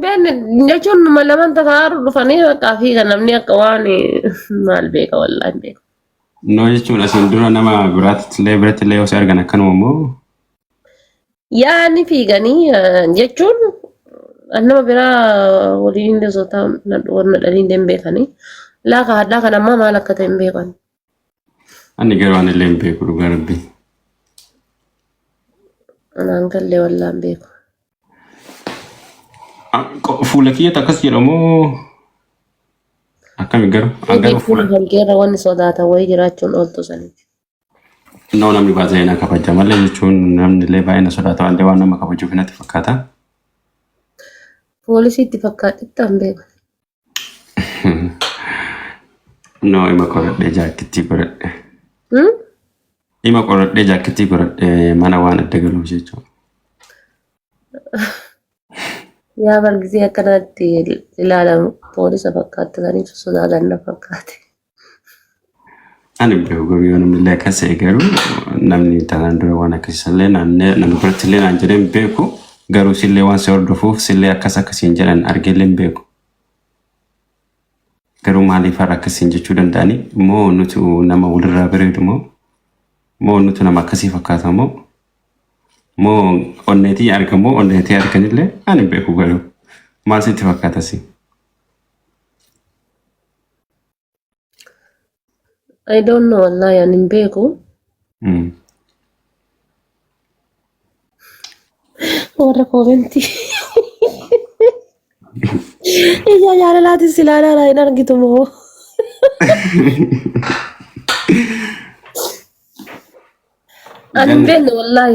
بين نجون لما انت تعرض فني بقى في كان مني قواني مع البيك ولا البيك jechuun asiin dura nama biratti illee osoo argan akkanuma immoo يعني في غني جتون أنا ما برا ولين ده زوتا ورنا دلين دم بيكاني لا كان ما لك تم بيكان ani garuu ani illee hin beeku dhugaa rabbii. أنا أنقل لي ولا بيكو Fuula kiyyatti akkas jedhamu akkami garuu يجي fuula. كل هالجيرة واني صداتا ويجراتون أولتو سنة Innoo namni baay'ee na kabaja malee jechuun namni illee baay'ee na sodaata waan waan nama kabajuuf natti fakkaata. بوليسي اتفاقات التنبيه Innoo ima qoradhee jaakittii godhadhe. هم Ima qoradhee jaakittii godhadhe mana waan adda galuuf jechuudha. يا بالجزية كانت لا لا بوليس فقط تاني صداتا نفقات Ani beeku garuu yoo namni illee akkas ta'e garuu namni tanaan dura waan akkasiisallee namni biratti illee naan jedhee hin beeku garuu sillee waan si hordofuuf sillee akkasiin jedhan argeellee hin beeku. Garuu maaliif har'a akkasiin jechuu danda'ani moo nuti nama walirraa bareedu moo nuti nama akkasii fakkaata moo onneetii argamoo onneetii arganillee ani hin beeku garuu maal sitti fakkaatasi? I don't know والله يعني بيكو ورا كومنتي إذا جعل لا تسلالة لا ينرقتمه أنا بين والله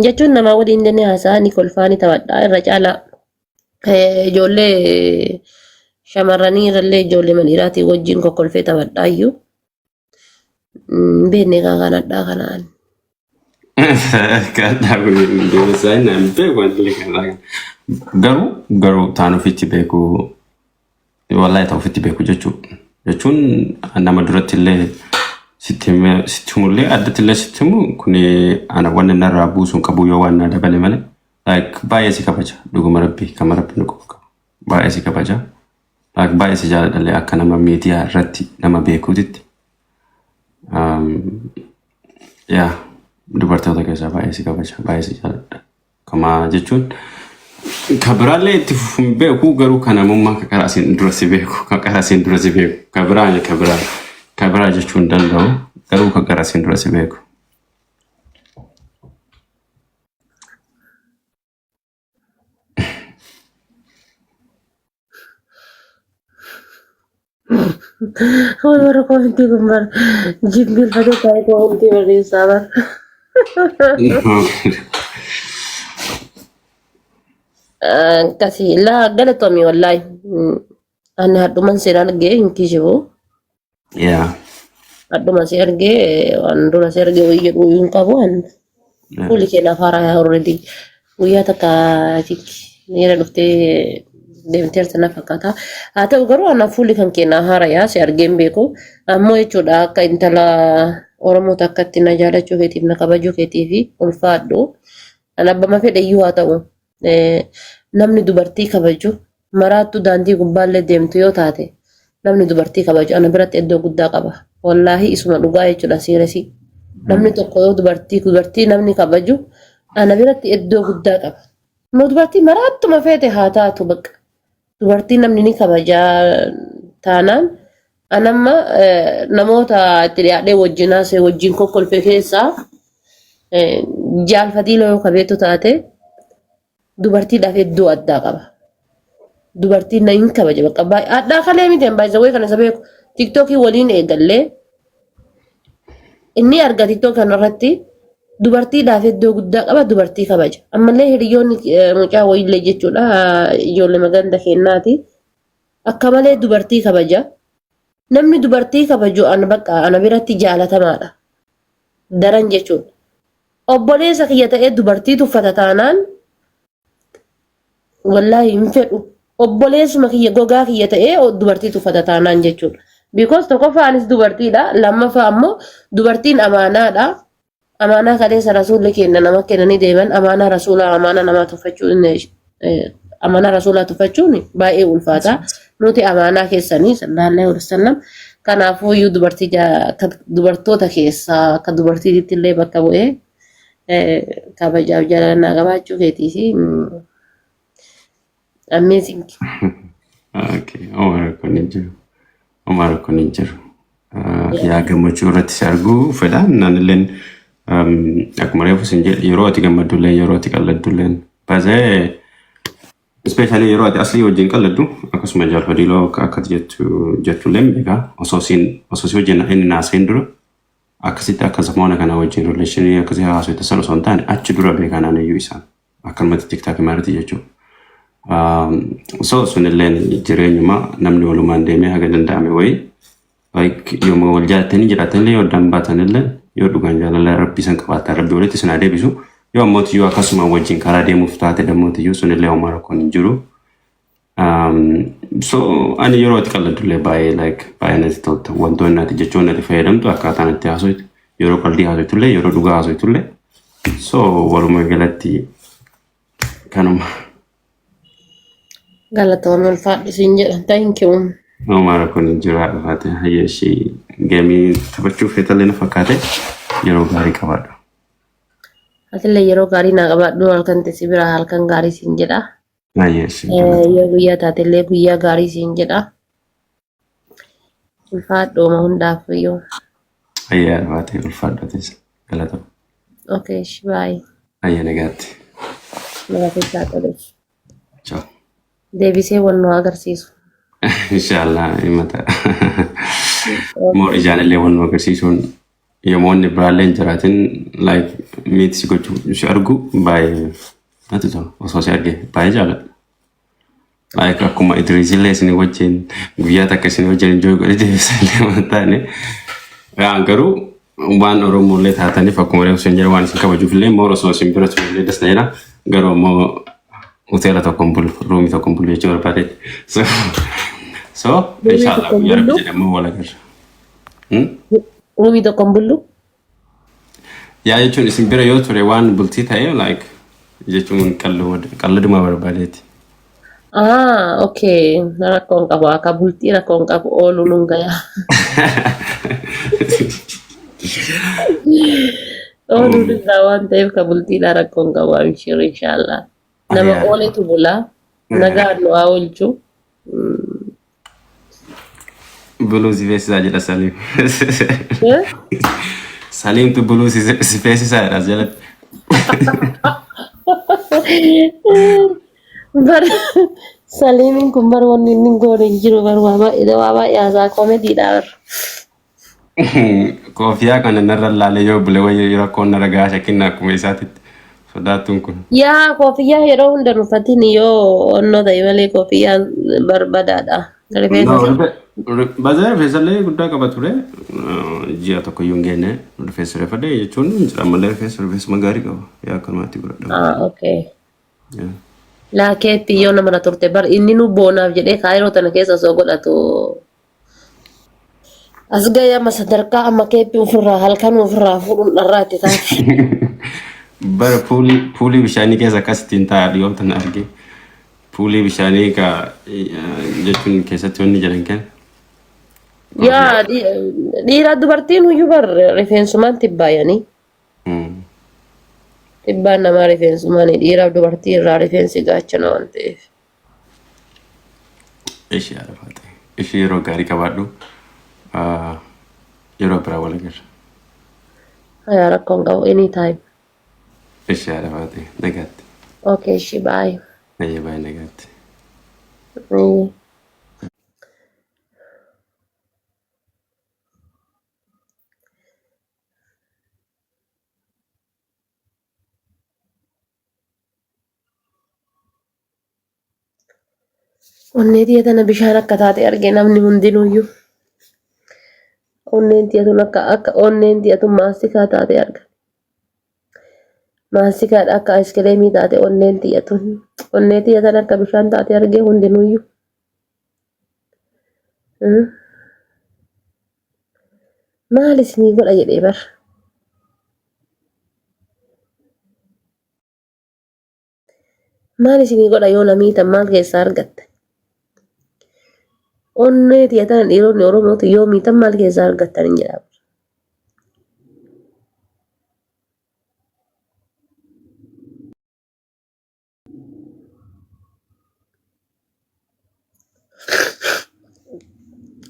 جاتون نما ودي إندني هساني كل فاني تبدا الرجال جولي شمراني رلي جولي مديراتي وجين كل في تبدا أيو بيني كان دا كان Kadhaa kun deebisaa hin beeku wanti illee kan garuu taan ofitti beeku wallahi taa ofitti beeku jechuun nama duratti illee sitti himullee addatti illee sitti himu kun ana wanni narraa buusuun qabu yoo waan na dabale malee baay'ee si kabaja dhuguma rabbii kama rabbi nu qabu baay'ee si kabaja baay'ee si jaaladha akka nama miidiyaa irratti nama beekuutitti yaa dubartoota keessaa baay'ee si kabaja baay'ee si jaaladha kama jechuun kabiraallee itti fufuun beeku garuu kan namummaa karaa isin dura si beeku karaa isin dura si beeku kabiraa jechuun danda'u garuu karaa isin dura si beeku. ورا كومنتي كمبر جيب الفيديو تاعي كومنتي وري صابر كسي لا قالتومي والله أنا هادو من سيران جي إنكي جبو Yeah. هادو من سيران جي وأندو من سيران جي ويجو كابوان كل كنا فارا already ويا تكا تيك نيرا دكتي deemtee sana fakkaata haa ta'u garuu ana fuulli kan keenyaa haarayaa si argeen beeku ammoo jechuudha akka intala Oromoota akkatti na jaalachuu keetiif na kabajuu keetiif ulfaadhu ana abbama fedhayyuu haa ta'u namni dubartii kabaju maraattu daandii gubbaallee deemtu yoo taate namni dubartii kabaju ana biratti iddoo guddaa qaba wallaahi isuma dhugaa jechuudha siirasii namni tokko yoo dubartii namni kabaju ana biratti iddoo guddaa qaba dubartii maraattuma feete haa taatu bakka dubartii namni ni kabajaa taanaan anamma namoota itti dhiyaadhee wajjinaasee wajjin kokkolfee keessaa jaalfatii loo kabeetu taate dubartiidhaaf iddoo addaa qaba. Dubartiin na hin kabaje bakka baay'ee addaa kalee miti baay'ee way kana isa beeku tiktokii waliin eegallee inni arga tiktok kanarratti dubartiidhaaf iddoo guddaa qaba dubartii kabaja ammallee hiriyoonni mucaa wayiillee jechuudha ijoollee maganda kennaati akka malee dubartii kabaja namni dubartii kabaju ana biratti jaalatamaadha daran jechuudha obboleessa kiyya ta'ee dubartii tuffata taanaan wallaahi hin fedhu obboleessuma kiyya gogaa kiyya ta'ee dubartii tuffata taanaan jechuudha because tokkoffaanis dubartiidha lammaffaa ammoo dubartiin amaanaadha. Amaanaa kaleessa rasuulli kenna nama kennanii deeman amaanaa rasuulaa amaanaa namaa tuffachuun amana rasuulaa tuffachuun baay'ee ulfaata. Nuti amanaa keessanii sallallahu alaihi wasallam kanaafuu iyyuu dubartoota keessaa akka dubartiitti illee bakka bu'ee kabajaaf jaalannaa qabaachuu keetii fi amazing. Okay, Omar kun hin jiru. Yaa gammachuu irratti si arguu fedhaan naanilleen akkuma reefu sin jedhe yeroo ati gammaddullee yeroo ati qalladulleen baasee especially yeroo ati asii wajjin qalladdu akkasuma jaalfadiloo akka jettulleen beekaa osoo si wajjin inni naaseen dura akkasitti akka zamoona kana wajjin relationii akkasii haasoo itti osoo hin taane achi dura beekaa naannayyuu isaan akkanumatti tiktaak imaarati jechuudha. So sunilleen jireenyuma namni walumaan deemee haga danda'ame wayii like yooma wal jaalatanii jiraatanii yoo dambaatanillee yoo dhugaan jaalala rabbii san qabaata rabbii walitti sin adeebisu yoo ammooti yoo akkasuma wajjin karaa deemuuf taate dammooti yoo sunillee Omar kun hin jiru. So ani yeroo itti qalladullee baay'ee natti tolta wantoonni ati jechuun natti fayyadamtu akkaataan itti haasoitu yeroo qalbii haasoitullee yeroo dhugaa haasoitullee so walumaa galatti kanuma. Galatoomii ulfaadhu siin jedhan thank you. Omar kun hin jiru haadha faate hayyeeshii geemii taphachuuf feetallee na fakkaate yeroo gaarii qabaadhu. Atillee yeroo gaarii naa qabaadhu halkan tesi bira halkan gaarii siin jedha. Hayyeeshii. Yoo guyyaa taatellee guyyaa gaarii siin jedha. Ulfaadhooma hundaaf iyyuu. Hayyaa faate ulfaadhates galatoom. Okay, bye. Hayya nagaatti. Nagaatti toleef. Ciao. Deebisee wal nu agarsiisu. Inshallah himata. Moo ijaanillee wal nu agarsiisuun yomoonni biraallee jiraatin like miiti si gochuu si argu baay'ee natti tola osoo si arge baay'ee jaalladha. Like akkuma Idriisillee isin wajjin guyyaa takka isin wajjin enjoy godhee deebisallee waan taane garuu waan Oromollee taataniif akkuma reefu isin jedhe waan isin kabajuufillee moo osoo isin bira turellee dasneera garuu ammoo hoteela tokkoon bulu ruumii tokkoon bulu jechuu barbaadeeti. So inshallah guyyaa rabbi jedhamu wal agarra. Ruumii tokkoon bullu? Yaa jechuun isin bira yoo ture waan bultii ta'e like jechuun qalladuma barbaadeeti. Okay. Rakkoon qabu akka bultii rakkoon qabu oolu nun gayaa. Oolu irraa waan ta'eef ka bultiidhaa rakkoon qabu amshir inshallah. Nama ooletu bulaa nagaan nu haa oolchu. Buluu si feesisaa jedha Saliim. Saliimtu buluu si feesisaa jedha jalatti. Saliimiin kun bar wanni inni goone hin jiru bar waa baay'ee haasaa koomediidhaa bar. Koofiyaa kana narra laalee yoo bule wayii rakkoon narra gaa shakkinna akkuma isaatitti sodaattuun kun. Yaa koofiyyaa yeroo hunda nufatin yoo onnoo ta'e malee koofiyyaa barbadaadha. Bazaa rifeensallee guddaa qaba ture ji'a tokko iyyuu hin geenye rifeensa reeffadhe jechuun ammallee rifeensa gaarii qaba yaa akkanumatti godhadha. Okay. Laakeetti yoo nama na turte bar inni nu boonaaf jedhee kaayiroo tana keessa osoo godhatu as gahee amma sadarkaa amma keeppii ofirraa halkan ofirraa fuudhuun dharraa itti taate. Bara puulii bishaanii keessa akkasittiin taa'aa dhiyoo tan arge puulii bishaanii ka jechuun keessatti wanni jedhan kenna. Yaa dhiira dubartiin huyyuu bar rifeensumaan tibbaayanii. Tibbaan namaa rifeensumaan dhiiraaf dubartii irraa rifeensi gaachana waan ta'eef. Ishee arafaate. Ishee yeroo gaarii qabaadhu yeroo biraa wal agarra. Yaa rakkoon qabu anytime. Ishee arafaate nagaatti. Okay, ishee bye. Ayyee baay'ee nagaatti. Onnee tiyatana bishaan akka taate arge namni hundinuyyuu. Onneen tiyatun akka onneen tiyatun maastikaa taate arga. Maastikaadha akka aiskireemii taate onneen tiyatun. Onnee tiyatan akka bishaan taate arge hundinuyyuu. Maal isinii godha jedhee bar. Maal isinii godha yoo namiitan maal keessaa argatte? Onnee tiyatan dhiironni Oromooti yoo miitan maal keessaa argattan hin jedhamu.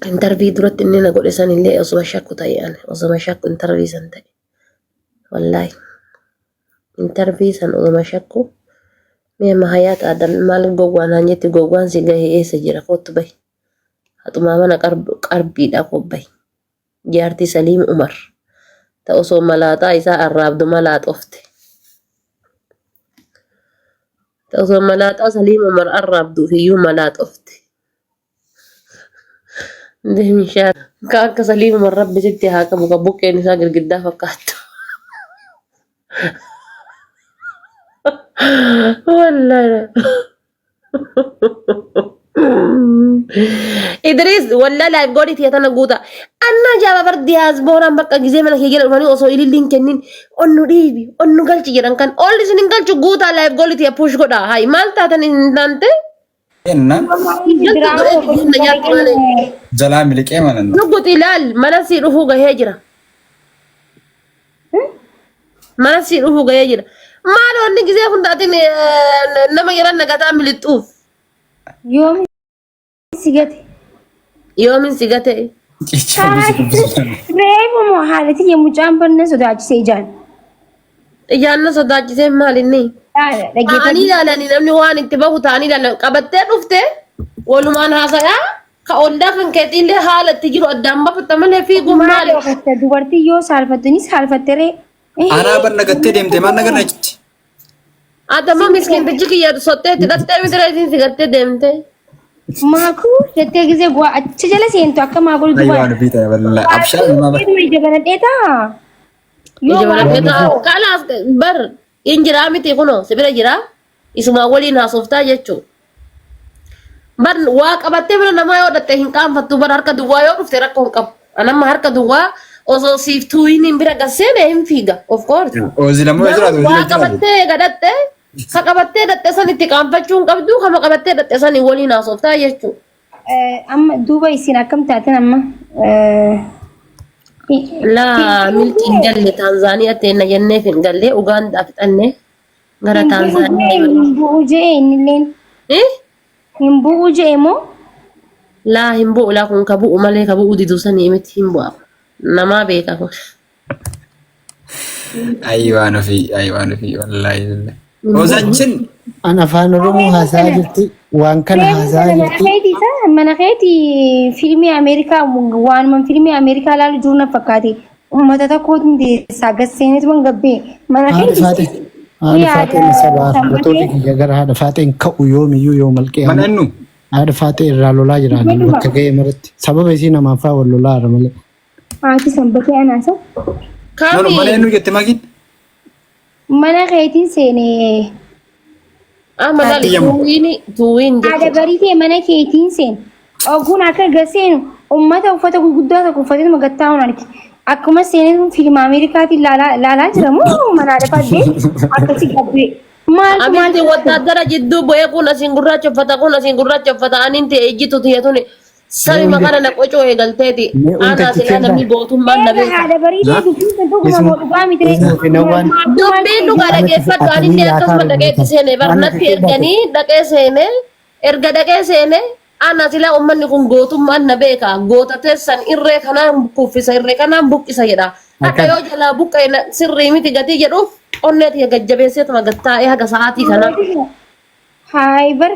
Intervii duratti inni na godhe sanillee osuma shakku ta'e osuma shakku intervii san ta'e. Wallaahi. Intervii san osuma shakku. Mee mahayaat adan maal gowwaan haan jetti gowwaan si gahee eessa jira kottu bahi. Hatumaa mana qarbiidha qobbahi. Jaartii Saliim Umar. Ta osoo malaaxaa isaa arraabdu malaaxofte. Ta osoo malaaxaa Saliim Umar arraabduuf iyyuu malaaxofte. Deemishaa ka akka Saliim Umar rabbi sitti haa qabu ka buqqeen isaa girgiddaa fakkaattu. Wallahi. Idris wallahi live godhi tiyatana guuta. Anna jaaba bardi hasbooraan bakka gizee mana kee jala dhufanii osoo ililliin kennin onnu dhiibi onnu galchi jedhan kan olli isinin galchu guuta live godhi tiya push godha. Hai maal taatan hin taante? Enna jalaa miliqee manan Nuguti ilaal mana sii dhufuu gahee jira. Mana sii dhufuu gahee jira. Maal onni gizee hundaatiin nama jiran nagataa milixuuf. Yoomin sigate. Reefu moo haalati yemmuu caambanne sodaachisee ijaan. Ijaanna sodaachisee maalinni? Ta'anii ilaalanii namni waan itti bahu ta'anii ilaalan qabattee dhufte walumaan haasa'aa ka oldaa kan keetiillee haala itti jiru addaan bafatta malee fiiguun maali? Dubartii yoo saalfattunis saalfatteree. Anaa bar nagattee deemte maal nagarra jetti? Adama miskiintichi kiyya sottee itti dhattee mitira isiin sigattee deemte. Maakuu jettee gisee bu'aa achi jala seentu akka maakuu Ayi waan biita walla abshaa nama bar. Ija banadheetaa. Kalaas bar injiraa miti kunoo sibira jiraa isuma waliin haasoftaa jechuun. Bar waa qabattee bira namaa yoo dhatte hin qaanfattu bar harka duwwaa yoo dhufte rakkoo hin qabu. Anamma harka duwwaa osoo siiftuu hin bira gasseene hin fiiga of course. Ozi lamoo jiraatu Waa qabattee gadhatte ka qabattee dhatte san itti qaanfachuu hin qabdu kama qabattee dhatte san waliin haasoftaa jechuudha. Amma duuba isin akkam taateen amma. La milki hin galle Taanzaaniyaa teenna jenneef hin galle Ugaandaa fixannee gara Taanzaaniyaa Hin bu'u jee innilleen. Hin bu'u jee moo? La hin bu'u la kun ka bu'u malee ka bu'u didu sanii miti hin bu'a. Namaa beeka kun. ayi waan ofii wallahi. Ozachin An afaan Oromoo haasaa jirti. Waan kana haasaa jirti. Mana keeti fiilmii Ameerikaa waanuma fiilmii Ameerikaa ilaalu jiru na fakkaate. Uummata tokkootu deessaa gasseenetu man gabbee. Mana keeti. Haadha Faaxeen sabaa gotoota kiyya gara haadha Faaxeen ka'u yoomiyyuu yoo malqee. manannu Haadha Faaxee irraa lolaa jiraan bakka ga'ee maratti. Sababa isii namaaf faa wal lolaa irra malee. Haati sanbatee anaasa. nanu manannu jette magin. Mana keetiin seenee. Mana tuwiin Haadha barii mana keetiin seen. Oguun akka gaseenu uummata uffata gurguddaa tokko uffatee magattaa hunaan akkuma seenee fiilma Ameerikaatiin laalaa jira moo mana haadha faaddee akkasi gabbee. Abinti wataadara jidduu bu'ee kun asiin gurraacha uffata kun asiin gurraacha uffata aniin ta'e ejjitu tiyatuni sabi maqana na qocoo eegalteeti aanaa silaa namni gootummaan na beeka. Haadha barii dubbiin dhugaa miti. Dubbiin dhugaa dhageeffadhu aninni akkasuma dhaqeetti seene barnatti erganii dhaqee seene erga dhaqee seene aanaa silaa uummanni kun gootummaan na beeka goota teessan irree kanaan kuffisa irree kanaan buqqisa jedha. Akka yoo jalaa buqqee sirrii miti gatii jedhuuf onneeti gajjabeesseetuma gattaa'ee haga sa'aatii kana. Hai bar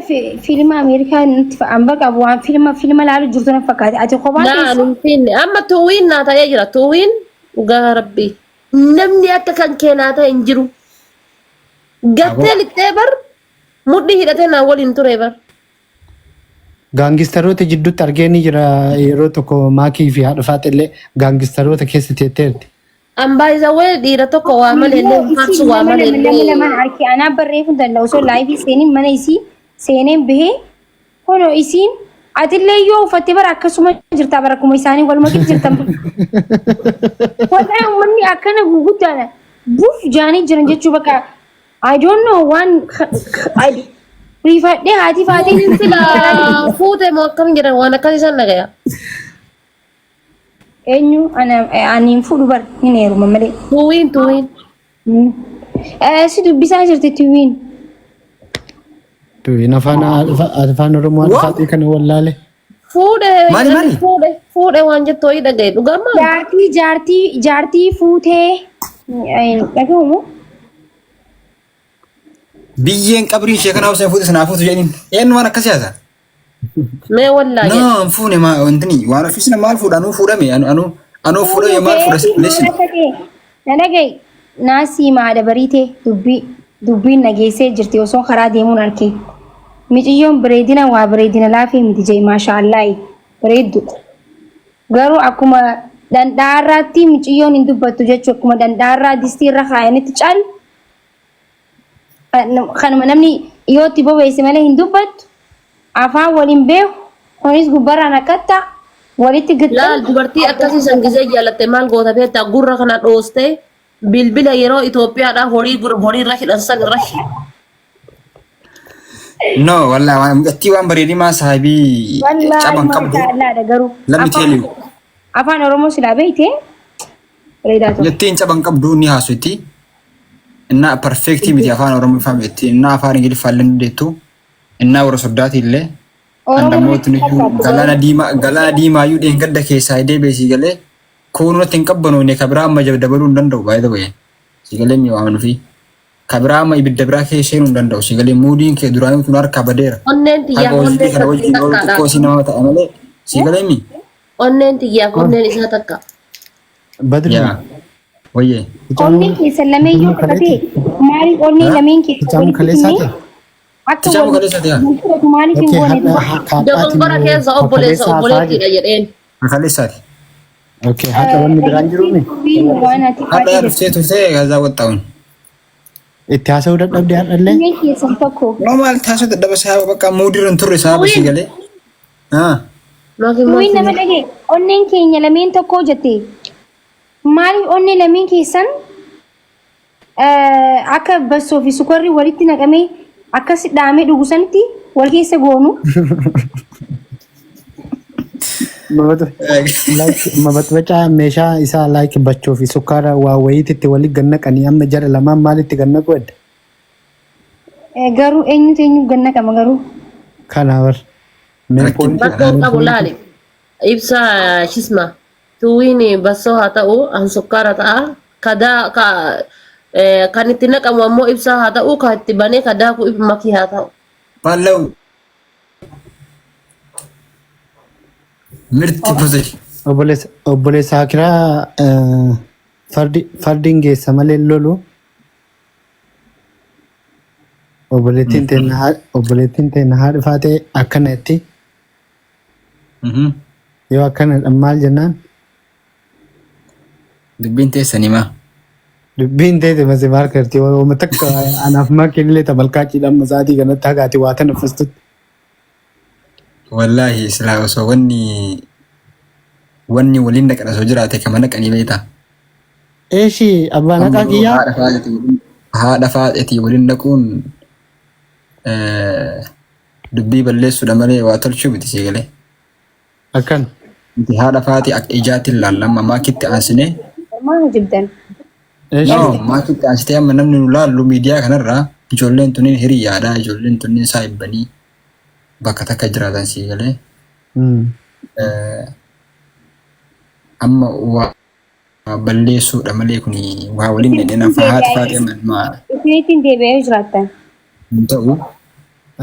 fiilma Ameerikaa nuti amba qabu waan fiilma laalu jirtu na fakkaate ati kophaa Naan hin finne amma tuwiin naa ta'ee jira tuwiin dhugaa rabbii namni akka kan keenaa ta'e hin jiru. Gattee lixxee bar mudhii hidhatee naa waliin ture bar. Gaangistaroota jidduutti argee ni jira yeroo tokko maakii fi haadha Faaxeellee gaangistaroota keessa teetteerti. Ambaa isa wayii dhiira tokko waa malee faarsu waa malee. Lamaan harki anaa barreeffuu danda'u osoo laayifii seeniin mana isii seeneen bahee hono isiin atillee yoo uffattee bara akkasuma jirtaa bara akkuma isaanii waluma jirtan. Wadhaa uummanni akkana gurguddaadha. Buuf jaanii jiran jechuu bakka I don't know waan Rifadhee haati faatiin Sila fuute moo akkam jedhan waan akkasii san dhagaya. eenyu ani hin fuudhu bar hin heeruma malee. Tuwiin. Si dubbisaa jirti tuwiin. Tuwiin afaan Oromoo alfaatii kana wallaale. Fuudhe waan jettu wayii dhagaye dhugamaa. Jaartii fuutee dhagahumu. Biyyeen qabrii ishee kana hawsee fuute sanaa fuutu jedhin. Eenyu waan akkasii haasa? Mee wallaa jedhe. No, fuune wantini waan ofiisina maal fuudha anuu fuudhame anuu fuudhame maal fuudha lesin. Na dhagaye naasii maada bariitee dubbiin nageessee jirti osoo karaa deemuun argee. Miciyyoon bareedina waa bareedina laafee miti jee maashaallah bareeddu. Garuu akkuma danda'arraatti miciyyoon hin dubbattu jechuudha akkuma danda'arraa distii irra kaayanitti caal. Kanuma namni yoo itti bobeesse malee hin dubbattu. Afaan waliin beeku kunis gubbarraan akkatta walitti gixxu. Laal dubartii akkasii san gisee jaalatte maal goota beektaa gurra kana dhoostee bilbila yeroo Itoophiyaadhaa horii irra hidhan san irra No, wallah waan bareedimaa saahibii caban qabdu. Lammi teeliyu. Afaan Oromoo silaa beeyte bareedaa ta'u. Jettiin caban qabdu ni haasuuti. Inna perfecti miti afaan Oromoo faamti. Inna afaan Ingiliffaa illee dandeettu. Inna warra soddaati illee. Andamootni galana diimaa yuu dheen gadda keessaa hidee beesii galee kunuunatti hin qabbanoone kabiraa amma dabaluu hin danda'u baay'ee ta'e. Sigalee mi waaman fi kabiraa amma ibidda biraa keessa hin danda'u. Sigalee muudiin kee duraanii tun harka badeera. Onneen tiyyaa onneen kana wajjin ol xiqqoo si nama ta'a malee sigalee mi. Onneen tiyyaa onneen isaa takka. Badri. Wayyee. Onneen keessa lameen yoo ta'e maaliif onneen lameen keessa Ticaamu kaleessaati. Ticaamu kaleessaati yaa. Maaliif hin goone? Dogongora keessa obboleettiidha jedheen. Kaleessaati. Okay, haadha wanni biraan jiruumi. Haadha dhuftee tuftee gazaa waxxaa'uun. Itti haasa'uu dadhabdee haadhallee. Onneen keessa tokko. Normaal taasisa dadhaba saaba bakka muudirra hin turre saaba si galee. Tuwiin nama dhagee onneen keenya lameen tokko jette. Maaliif onneen lameen keessan akka bassoo fi sukarri walitti naqamee akkas dhaamee dhugusanitti wal keessa goonu. Mabaxbacaa meeshaa isaa like bachoo fi sukkaara waa wayiititti walitti gannaqanii amma jara lamaan maalitti gannaqu edda? Garuu eenyu gannaqama garuu? Kanaafar. Bakkoo qabu laali. Ibsa shisma. Tuwiin bassoo haa ta'u an sukkaara ta'a. Kan itti naqamu ammoo ibsaa haa ta'u kan itti banee kadaaku makii haa ta'u. Bal'aa'u. Mirti position. Obboleessa Hakiraa fardiin geessa malee lolu. Obboleettiin teenya haadha faatee akkana itti. Yoo akkana maal jennaan? Dubbiin teessanii maa? Dubbiin teesse masi maal karti ooma takka anaaf makiinillee tabalkaachiidhaan masaatii kanatti hagaati waa tana fastutti. Wallaahi silaa osoo wanni waliin naqan osoo jiraate kama naqanii beektaa. Eeshi abbaa naqaa kiyyaa? Haadha faaxetii waliin naquun dubbii balleessuudha malee waa tolchuu miti sii galee. Akkan. Haadha faatii akka ijaatiin laallama maakitti aansine. Maal jibdan? Maakitti aansitee amma namni nu laallu miidiyaa kanarraa ijoolleen tuniin hiriyaadha ijoolleen tuniin saahibbanii bakka takka jiraatan sii galee. Amma waa balleessuudha malee kuni waa waliin dheedhina haati faatii amma. Isiniitiin deebi'ee jiraattan. Ta'u.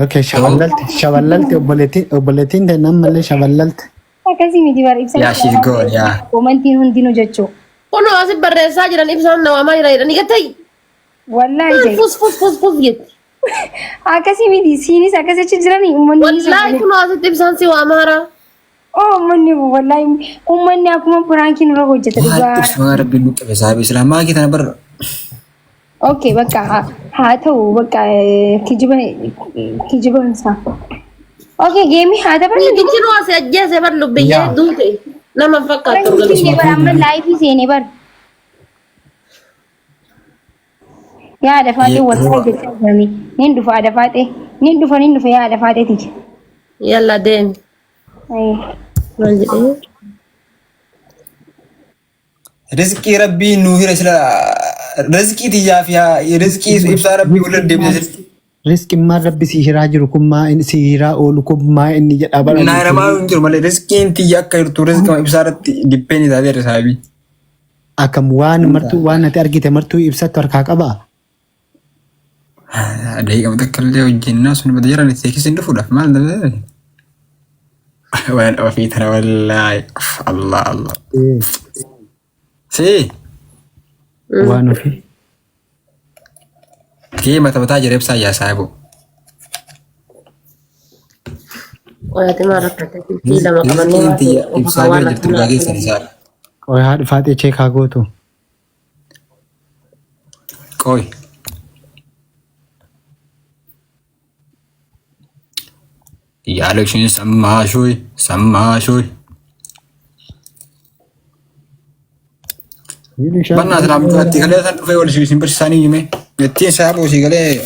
Okay, shaballalti obboleettiin ta'e malee shaballalti. Akkasii miti bara ibsa. Yaa she's good yaa. Komantiin hundinuu jechuudha. Kunoo asi barreessaa jiran ibsaan nawamaa jira jedhanii gattay. Wallaahi jee. Fus jetti. Akkasii miti siinis akkasitti jiranii uummanni. Wallaahi kunoo asitti ibsaan si waamaara. Uummanni wallaahi uummanni akkuma piraankiin irra hojjeta dhugaa. Ibsumaa rabbiin nu qabe saabii islaamaa kee tana barra. Okay, bakka haa ta'u bakka kijiban isaa. Okay, geemii haa taphannu. Gichi nu asi ajjeese bar lubbiyyee duute nama fakkaatu organismu. Amma laayifii seenee bar. Yaa dafaatee wal jechaa jiranii. Nin dhufa dafaatee. ندفن يا على فاتتك. يلا دين أي ما جدي رزقي ربي نوهي رسلا رزقي تجا فيها رزقي إبصار ربي ولا دبز رزق ما ربي سيهرا جركم ما إن سيهرا أولكم ما إني جد أبلا نايرا ما ينجر مالي رزقي تجا كيرتو رزق ما إبصار دبني ذا رسابي أكم وان مرتو وان تأرجي تمرتو إبسات تركاك أبا دقيقة متذكر لي والجنة سن بديرة نتيكي سندفولا ما عندنا وين أوفيتنا والله الله سي وانو في كي ما تبتا جريب سا يا صاحبو ويا تما ركعتك لما رزقي انت إبصار جرت باقي سنسار وهذا فاتي تشيك هاغوتو كوي يا لكشين سما شوي بنا سلام جواتي كله سن في ولا شيء سيمبر ساني يمه يتي صاحب وشي كله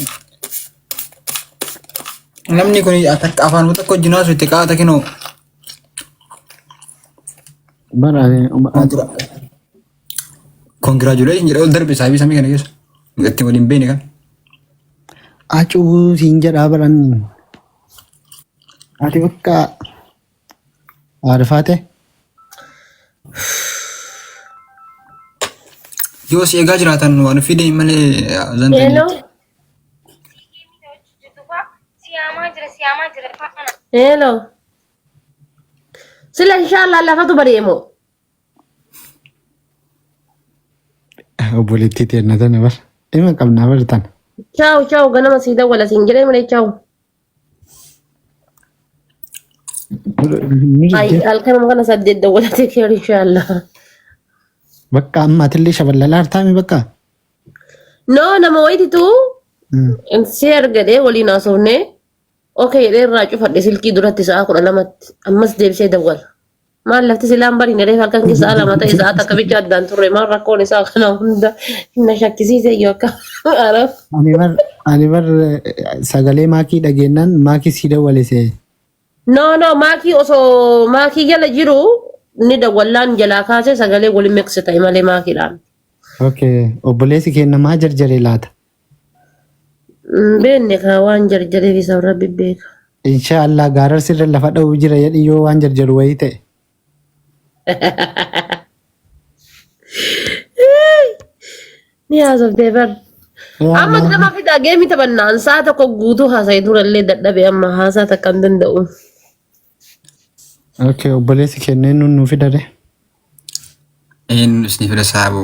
نمني كوني أتك أفان بتك كو جناس وتكا تكينو برا congratulations جرا الدرب صاحبي سامي كان يس يتي ولين بيني كان أشوف سينجر أبران أتي بكا عارفاته يوس يا جاجراتن وانا في دي مالي زنت hello hello سلا إن شاء الله لا فتو بريمو أبوليتي تيرنا تنبر إما قبل نبرتان تشاو غنما سيدا ولا سينجري من تشاو أي الكلام غنا سدد ولا تكير إن شاء الله بكا أما تلي شبل لارتامي بكا no nama waytitu si argade waliin haasofne okay irraa cufadhe silkii duratti sa'a 12 ammas deebisee dawwal maal lafti silaan bariin dheef halkan keessa lama ta'e sa'a takka bicha addaan turre maal rakkoon isaa kana hunda hinna shakkisiise yoo akka arab ani bar sagalee maakii dhageennan maakii si dawwalese no maakii osoo maakii jala jiru ni dawwallaan jalaa kaase sagalee waliin meeksita malee maakiidhaan okay obboleessi keenya maa jarjare laata beenne ka waan jarjareef isa rabbi beeka inshallah gaarar sirra lafa dha'uu jira yadhi yoo waan jarjaru wayii ta'e ni haasofte bar amma nama fida geemi taphannaan sa'a tokko guutuu haasa'e durallee dadhabe amma haasaa takka hin danda'u okay obboleessi keenya nu fidare إن سنيفر سابو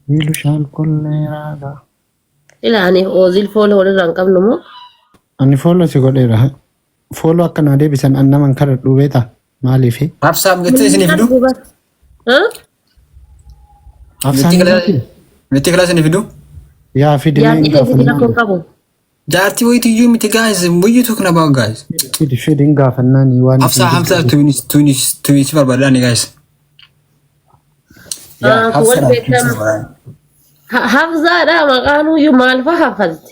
miilu shaal kolleeraadha ilaani oozil foolo walirraa hin qabnu moo ani fooloo si godheera fooloo akka naa deebisan an naman kara dhubeeta maaliifi رابسام قلت سنيفدو متي كلا سنيفدو yaa yaa fide rakkoon qabu جارتي ويتي يو متي جايز ويو توكن اباوت جايز fidin gaafannaan waan حفصة توينيس بربراني جايز wal beekam hafzaadha maqaan iyyuu maal fa hafazte